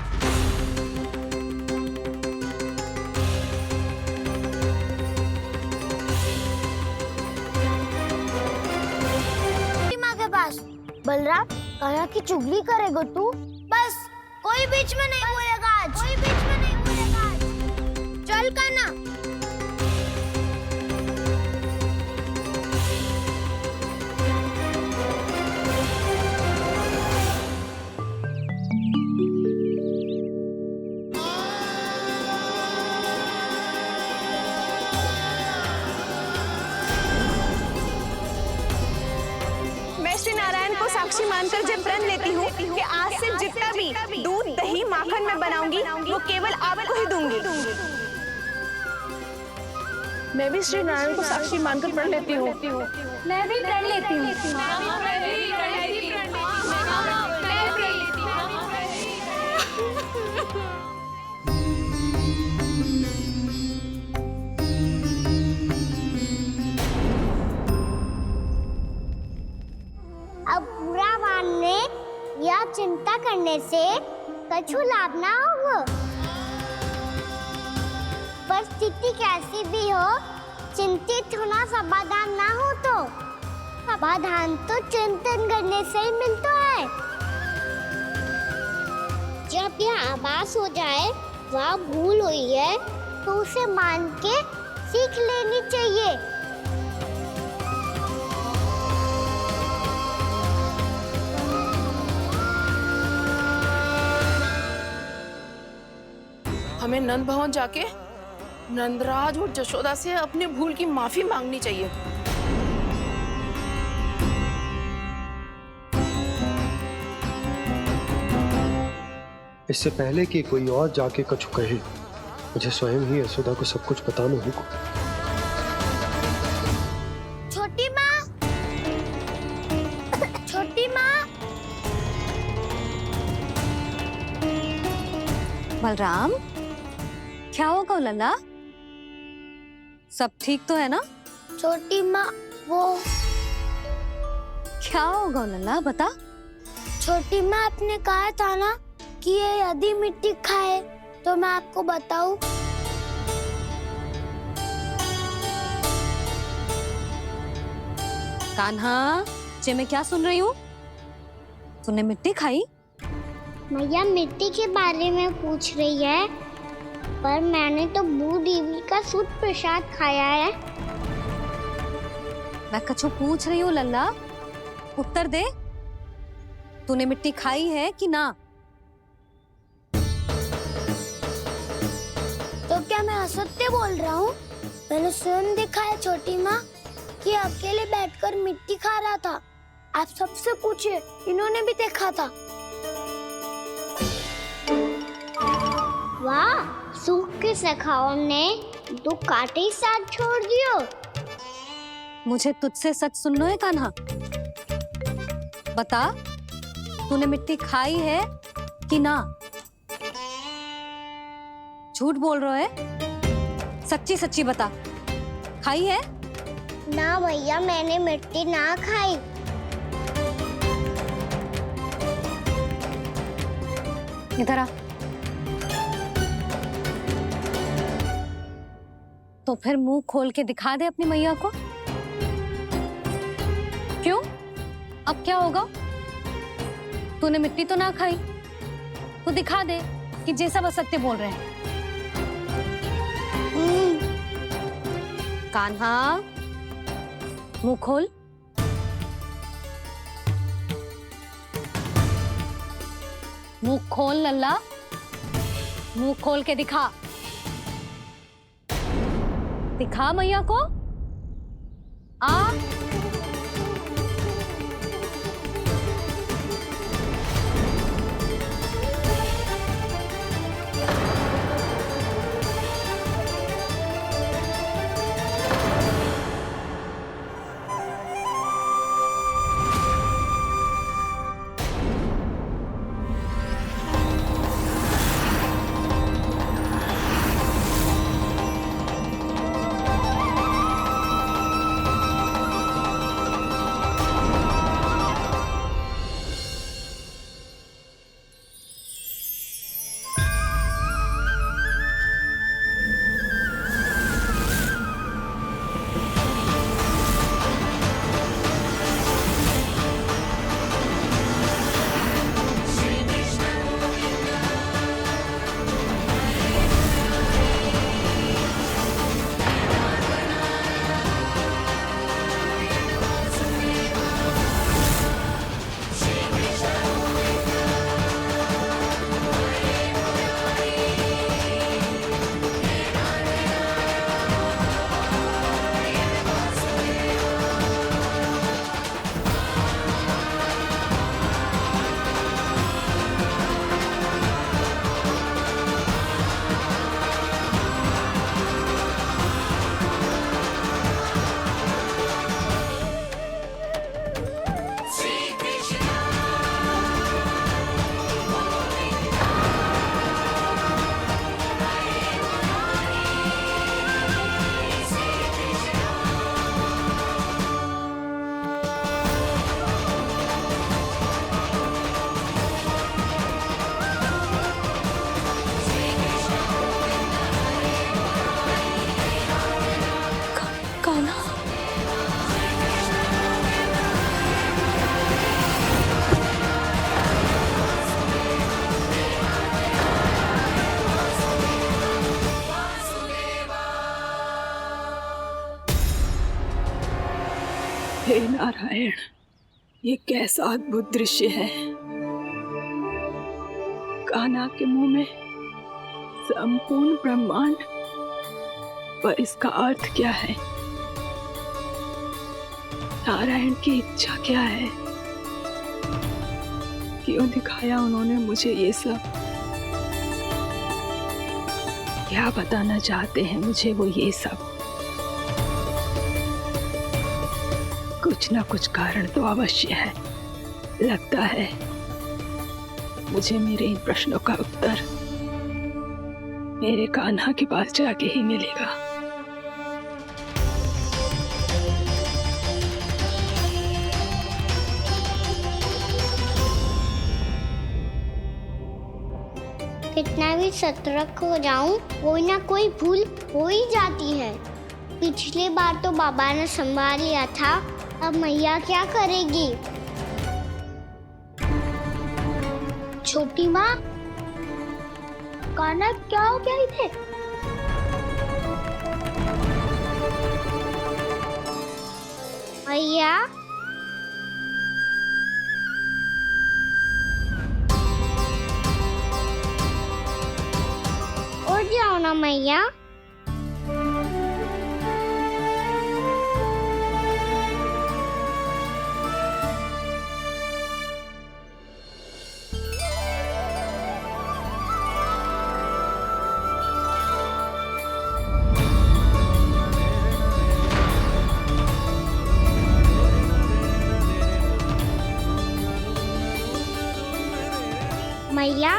माँ के पास। बलराम, कान्हा की चुगली करेगा तू? बस कोई बीच में नहीं बोलेगा आज। कोई बीच में नहीं बोलेगा आज। चल कान्हा। श्री नारायण को साक्षी मानकर जब प्रण लेती हूँ कि आज से जितना भी दूध दही माखन मैं बनाऊंगी वो केवल आपको ही दूंगी। मैं भी श्री नारायण को साक्षी मानकर प्रण लेती हूँ। मैं भी प्रण लेती हूँ। अब बुरा मानने या चिंता करने से कछु लाभ ना होगा। परिस्थिति कैसी भी हो, चिंतित होना समाधान ना हो तो समाधान तो चिंतन करने से ही मिलता है। जब यह आभास हो जाए वह भूल हुई है तो उसे मान के सीख लेनी चाहिए। हमें नंद भवन जाके नंदराज और जशोदा से अपनी भूल की माफी मांगनी चाहिए। इससे पहले कि कोई और जाके कछु कहे, मुझे स्वयं ही यशोदा को सब कुछ बताना होगा। छोटी माँ, छोटी माँ। बलराम, क्या होगा लल्ला? सब ठीक तो है ना? छोटी माँ, वो क्या होगा लल्ला, बता। छोटी माँ, आपने कहा था ना कि ये यदि मिट्टी खाए तो मैं आपको बताऊं। कान्हा, जे मैं क्या सुन रही हूँ? तूने मिट्टी खाई? मैया मिट्टी के बारे में पूछ रही है, पर मैंने तो भू देवी का शुद्ध प्रसाद खाया है। मैं कछु पूछ रही हूँ लल्ला, उत्तर दे। तूने मिट्टी खाई है कि ना? तो क्या मैं असत्य बोल रहा हूँ? मैंने स्वयं देखा है छोटी माँ कि अकेले बैठकर मिट्टी खा रहा था। आप सबसे पूछिए, इन्होंने भी देखा था। वाह, सूख के सखाओं ने दो कांटे ही साथ छोड़ दियो। मुझे तुझसे सच सुनना है कान्हा। बता, तूने मिट्टी खाई है कि ना? झूठ बोल रहा है, सच्ची सच्ची बता, खाई है? ना भैया, मैंने मिट्टी ना खाई। इधर आ। तो फिर मुंह खोल के दिखा दे अपनी मैया को। क्यों? अब क्या होगा? तूने मिट्टी तो ना खाई, तो दिखा दे कि जे सब असत्य बोल रहे हैं। कान्हा, मुंह खोल। मुंह खोल लल्ला, मुंह खोल के दिखा, दिखा मैया को। आ हे नारायण, ये कैसा अद्भुत दृश्य है। कान्हा के मुंह में संपूर्ण ब्रह्मांड, पर इसका अर्थ क्या है? नारायण की इच्छा क्या है? क्यों दिखाया उन्होंने मुझे ये सब? क्या बताना चाहते हैं मुझे वो ये सब? कुछ ना कुछ कारण तो अवश्य है। लगता है मुझे मेरे इन प्रश्नों का उत्तर मेरे कान्हा के पास जाके ही मिलेगा। कितना भी सतर्क हो जाऊं, कोई ना कोई भूल हो ही जाती है। पिछली बार तो बाबा ने संभाल लिया था, अब मैया क्या करेगी? छोटी माँ, कान्हा क्या हो गया इधर? मैया, उठ जाओ ना मैया। मैया,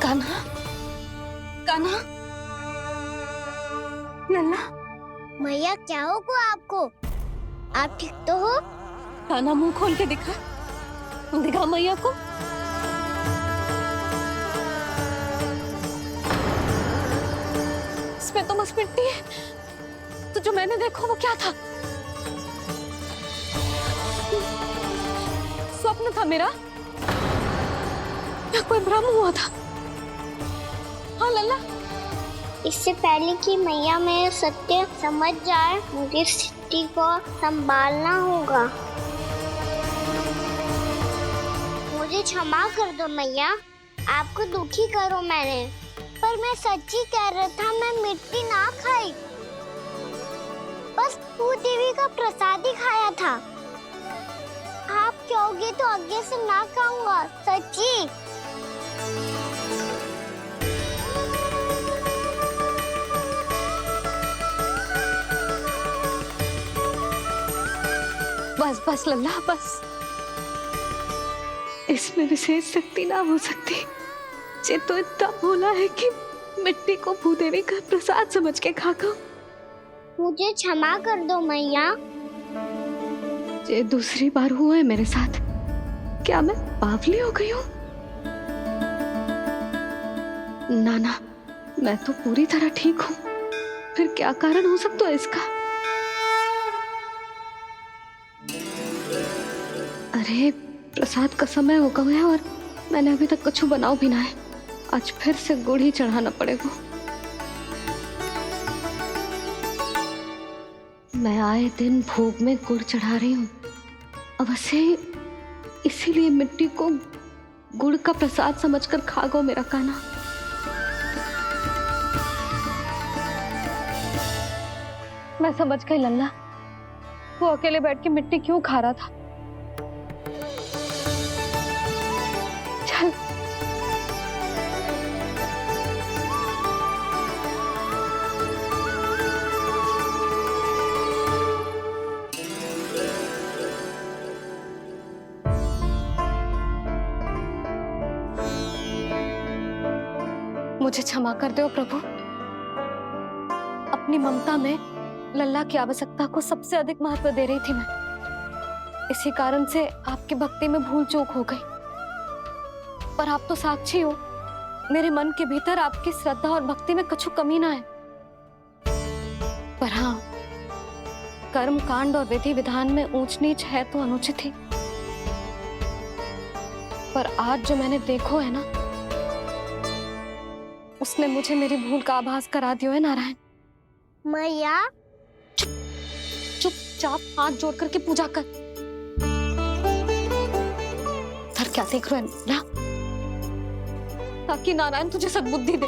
कान्हा, कान्हा, लल्ला। मैया क्या होगा आपको? आप ठीक तो हो? कान्हा मुंह खोल के दिखा, दिखा मैया को। इसमें तो बस मिट्टी है, तो जो मैंने देखा वो क्या था? स्वप्न था मेरा या कोई भ्रम हुआ था? हाँ लल्ला। इससे पहले कि मैया मेरे सत्य समझ जाए, मुझे सिद्धि को संभालना होगा। मुझे क्षमा कर दो मैया, आपको दुखी करो मैंने, पर मैं सच्ची कह रहा था, मैं मिट्टी ना खाई, बस भूत देवी का प्रसाद ही खाया था। आप कहोगे तो आगे से ना खाऊंगा, सच्ची। बस बस लल्ला बस। इसमें विशेष शक्ति ना हो सकती। ये तो इतना भोला है कि मिट्टी को भूदेवी का प्रसाद समझ के खागा। मुझे क्षमा कर दो मैया। ये दूसरी बार हुआ है मेरे साथ। क्या मैं बावली हो गई हूँ? ना ना, मैं तो पूरी तरह ठीक हूँ। फिर क्या कारण हो सकता है इसका? अरे प्रसाद का समय हो गया है और मैंने अभी तक कुछ बनाओ भी ना है। आज फिर से गुड़ ही चढ़ाना पड़ेगा। मैं आए दिन भोग में गुड़ चढ़ा रही हूँ, अवश्य इसीलिए मिट्टी को गुड़ का प्रसाद समझकर खागो मेरा कान्हा। मैं समझ गई लल्ला, वो अकेले बैठ के मिट्टी क्यों खा रहा था। चल मुझे क्षमा कर दो प्रभु। अपनी ममता में लल्ला की आवश्यकता को सबसे अधिक महत्व दे रही थी मैं। इसी कारण से आपकी भक्ति में भूल चूक हो गई। पर आप तो साक्षी हो, मेरे मन के भीतर आपकी श्रद्धा और भक्ति में कछु कमी ना है। पर हाँ, कर्म कांड और विधि विधान में ऊंच नीच है तो अनुचित ही। पर आज जो मैंने देखो है ना, उसने मुझे मेरी भूल का आभास करा दियो है नारायण। मैया चुपचाप हाथ जोड़ करके पूजा कर। सर क्या देख रहे हैं ना, ताकि नारायण तुझे सद्बुद्धि दे।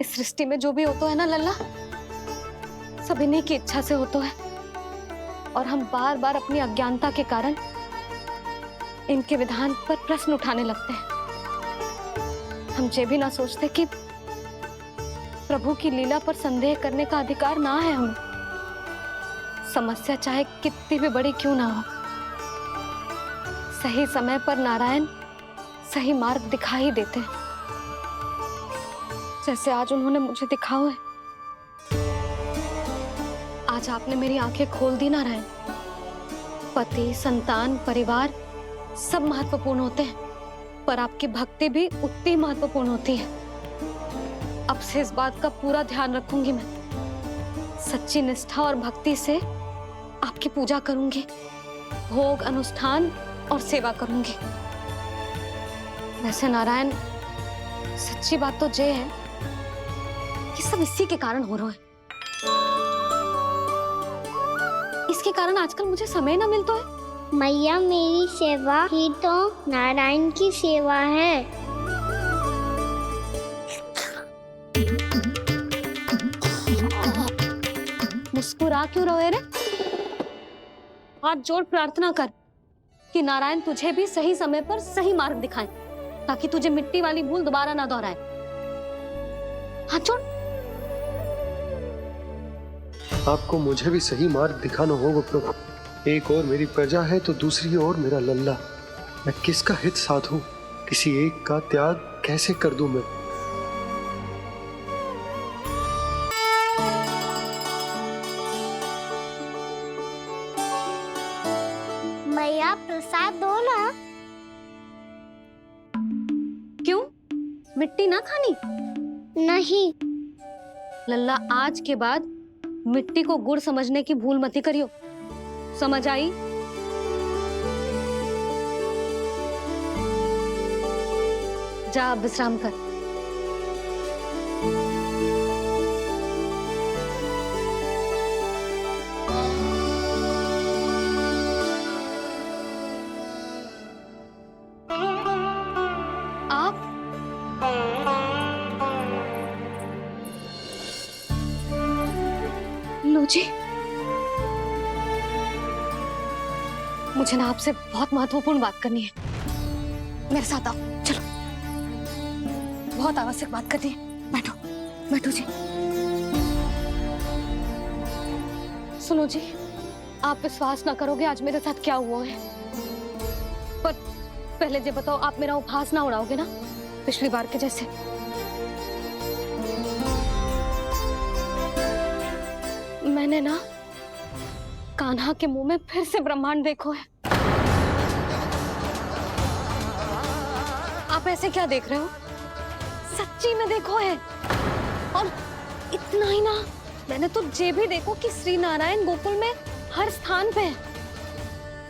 इस सृष्टि में जो भी होता है ना लल्ला, सब इन्हीं की इच्छा से होता है। और हम बार बार अपनी अज्ञानता के कारण इनके विधान पर प्रश्न उठाने लगते हैं। हम ये भी ना सोचते कि प्रभु की लीला पर संदेह करने का अधिकार ना है हमें। समस्या चाहे कितनी भी बड़ी क्यों ना हो, सही समय पर नारायण सही मार्ग दिखा ही देते हैं, जैसे आज उन्होंने मुझे दिखाओ है। आज आपने मेरी आंखें खोल दी नारायण। पति, संतान, परिवार सब महत्वपूर्ण होते हैं, पर आपकी भक्ति भी उतनी महत्वपूर्ण होती है। अब से इस बात का पूरा ध्यान रखूंगी मैं। सच्ची निष्ठा और भक्ति से आपकी पूजा करूंगी, भोग, अनुष्ठान और सेवा करूंगी। वैसे नारायण, सच्ची बात तो ये है कि सब इसी के कारण हो रहा है। इसके कारण आजकल मुझे समय ना मिलता है। मैया, मेरी सेवा ही तो नारायण की सेवा है। मुस्कुरा क्यों रहे रे? हाथ जोड़ प्रार्थना कर कि नारायण तुझे भी सही समय पर सही मार्ग दिखाएं, ताकि तुझे मिट्टी वाली भूल दोबारा ना दोहराए। हाथ जोड़। आपको मुझे भी सही मार्ग दिखाना होगा प्रभु। एक और मेरी प्रजा है तो दूसरी ओर मेरा लल्ला। मैं किसका हित साधूं? किसी एक का त्याग कैसे कर दूं मैं? मैया, प्रसाद दो ना। क्यों? मिट्टी ना खानी? नहीं। लल्ला, आज के बाद मिट्टी को गुड़ समझने की भूल मत करियो। समझ आई? जा अब विश्राम कर। आप लो जी, मुझे ना आपसे बहुत महत्वपूर्ण बात करनी है। मेरे साथ आओ, चलो। बहुत आवश्यक बात करनी है। बैठो, बैठो जी। सुनो जी, आप विश्वास ना करोगे आज मेरे साथ क्या हुआ है। पर पहले ये बताओ, आप मेरा उपहास ना उड़ाओगे ना, पिछली बार के जैसे? मैंने ना कान्हा के मुंह में फिर से ब्रह्मांड देखो है। आप ऐसे क्या देख रहे हो? सच्ची में देखो है। और इतना ही ना, मैंने तो ये भी देखो कि श्री नारायण गोकुल में हर स्थान पे है।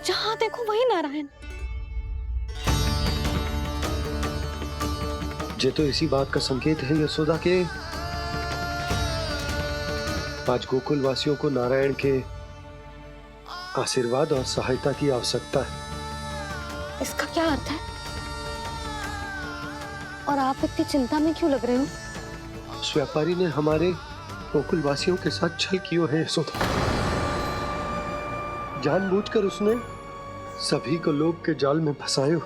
जहां देखो वही नारायण। ये तो इसी बात का संकेत है यशोदा के आज गोकुल वासियों को नारायण के आशीर्वाद और सहायता की आवश्यकता है। इसका क्या अर्थ है? और आप इतनी चिंता में क्यों लग रहे हो? उस व्यापारी ने हमारे गोकुल वासियों के साथ छल किया है यशोदा। जानबूझकर उसने सभी को लोग के जाल में फंसायो,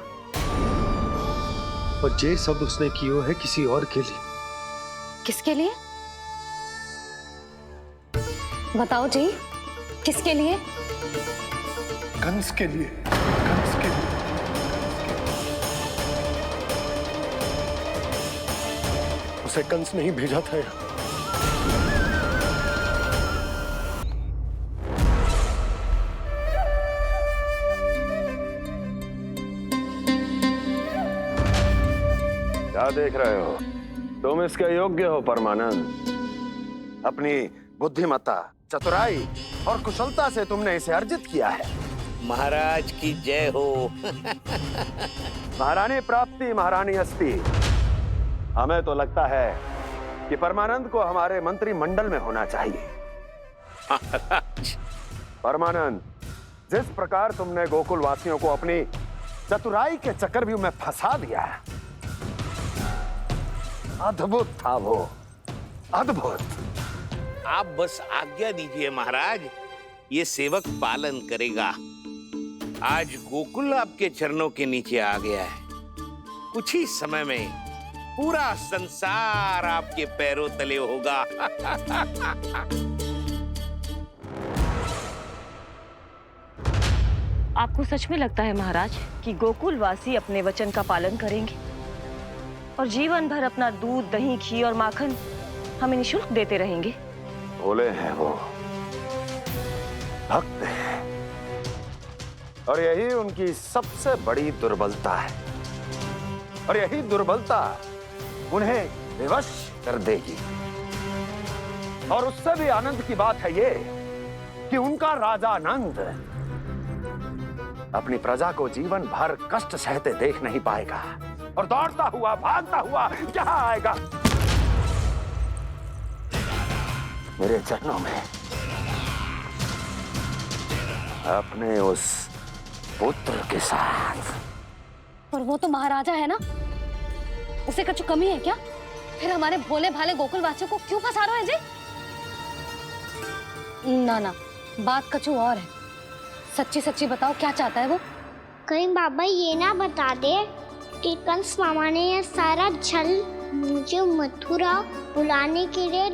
और ये सब उसने कियो है किसी और के लिए। किसके लिए? बताओ जी, किसके लिए? कंस के लिए। कंस के लिए। उसे कंस नहीं भेजा था यहाँ। क्या देख रहे हो? तुम इसके योग्य हो परमानंद। अपनी बुद्धिमत्ता, चतुराई और कुशलता से तुमने इसे अर्जित किया है। महाराज की जय हो। महारानी प्राप्ति महारानी अस्ति। हमें तो लगता है कि परमानंद को हमारे मंत्रिमंडल में होना चाहिए। परमानंद, जिस प्रकार तुमने गोकुल वासियों को अपनी चतुराई के चक्रव्यूह में फंसा दिया, अद्भुत था वो, अद्भुत। आप बस आज्ञा दीजिए महाराज, ये सेवक पालन करेगा। आज गोकुल आपके चरणों के नीचे आ गया है। कुछ ही समय में पूरा संसार आपके पैरों तले होगा। आपको सच में लगता है महाराज कि गोकुल वासी अपने वचन का पालन करेंगे और जीवन भर अपना दूध, दही, घी और माखन हमें निःशुल्क देते रहेंगे? भोले हैं वो, भक्त हैं, और यही उनकी सबसे बड़ी दुर्बलता है। और यही दुर्बलता उन्हें विवश कर देगी। और उससे भी आनंद की बात है ये कि उनका राजा नंद अपनी प्रजा को जीवन भर कष्ट सहते देख नहीं पाएगा, और दौड़ता हुआ, भागता हुआ क्या आएगा मेरे चरणों में, अपने उस पुत्र के साथ। पर वो तो महाराजा है ना, उसे कुछ कमी है क्या? फिर हमारे भोले भाले गोकुल वासियों को क्यों फंसा रहे हैं जी? ना ना, बात कछु और है। सच्ची सच्ची बताओ, क्या चाहता है वो? कहीं बाबा ये ना बता दे कि कंस मामा ने यह सारा छल मुझे मथुरा बुलाने के लिए